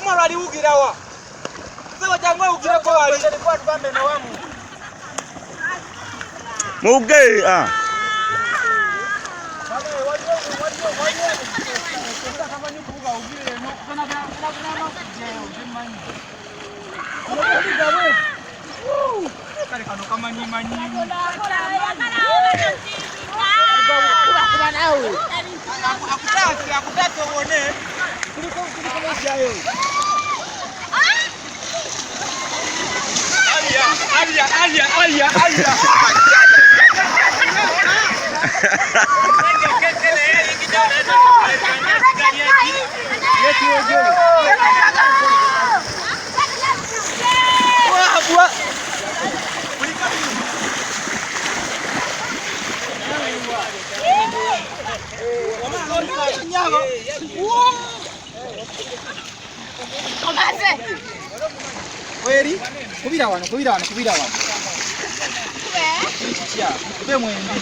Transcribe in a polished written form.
Umara aliugira wa. Sasa jangwa ugira kwa wali. Kwa tubambe na wamu. Muge ah. Alia. Weri, kubira wano. Kube mwembi.